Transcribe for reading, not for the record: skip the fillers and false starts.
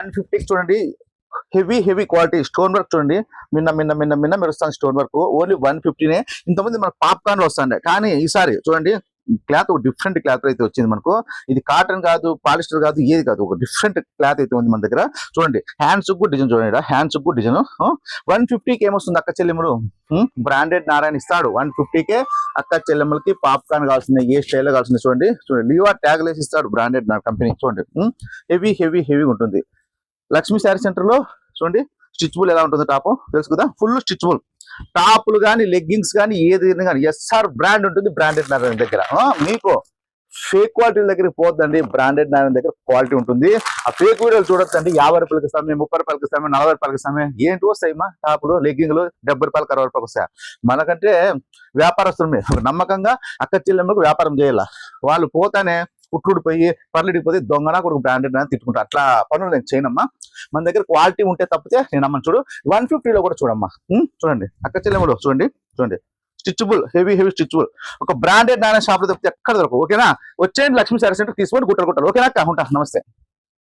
150 చూడండి, heavy quality stone work చూడండి, మిన్న మెరుస్తాను స్టోన్ వర్క్. ఓన్లీ 150నే. ఇంతమంది మనకు పాప్కార్న్ వస్తాండే, కానీ ఈసారి చూడండి క్లాత్ ఒక డిఫరెంట్ క్లాత్ అయితే వచ్చింది మనకు. ఇది కాటన్ కాదు, పాలిస్టర్ కాదు, ఏది కాదు, ఒక డిఫరెంట్ క్లాత్ అయితే ఉంది మన దగ్గర. చూడండి హ్యాండ్స్ కు డిజైన్ చూడండి, హ్యాండ్స్ కు డిజైన్ 150కి ఏమొస్తుంది అక్క చెల్లెములు. బ్రాండెడ్ నారాయణ ఇస్తాడు 150కే. అక్క చెల్లెమ్మలకి పాప్కార్న్ కావాల్సింది, ఏ స్టైల్లో కావాల్సింది చూడండి. లివా ట్యాగ్ లేసి ఇస్తాడు, బ్రాండెడ్ నా కంపెనీ. చూడండి హెవీ ఉంటుంది. లక్ష్మీ శారీ సెంటర్ లో చూడండి స్టిచ్బుల్ ఎలా ఉంటుంది, టాప్ తెలుసు కదా, ఫుల్ స్టిచ్బుల్ టాపులు కానీ లెగ్గింగ్స్ కానీ ఏది కానీ ఎస్ఆర్ బ్రాండ్ ఉంటుంది. బ్రాండెడ్ నారాయణ దగ్గర మీకు ఫేక్ క్వాలిటీ దగ్గరికి పోద్దండి, బ్రాండెడ్ నారాయణ దగ్గర క్వాలిటీ ఉంటుంది. ఆ ఫేక్ వీడియోలు చూడొద్దండి. 50 రూపాయలకి ఇస్తామే, 30 రూపాయలకి ఇస్తామే, 40 రూపాయలకి ఇస్తామే. ఏంటి వస్తాయమ్మా టాపులు లెగ్గింగ్లు 70 రూపాయలకి 60 రూపాయలకి వస్తాయి. మనకంటే వ్యాపారస్తులు నమ్మకంగా అక్క చెల్లెమ్మలకు వ్యాపారం చేయాల. వాళ్ళు పోతానే కుట్టుడు పోయి పర్లేడికి పోతే దొంగనా కొడుకు బ్రాండెడ్ అని తిట్టుకుంటా. అట్లా పనులు నేను చేయనమ్మా. మన దగ్గర క్వాలిటీ ఉంటే తప్పితే నేను అమ్మని. చూడు 150లో కూడా చూడమ్మా. చూడండి అక్క చెల్లెమ్మలు చూడండి స్టిచ్బుల్ హెవీ స్టిచ్బుల్. ఒక బ్రాండెడ్ నారాయణ షాప్ లో తప్పితే ఎక్కడ దొరకవు. ఓకేనా, వచ్చేయండి లక్ష్మీ శారీ సెంటర్ తీసుకోండి, గుట్టలు. ఓకేనా అక్క, ఉంటా, నమస్తే.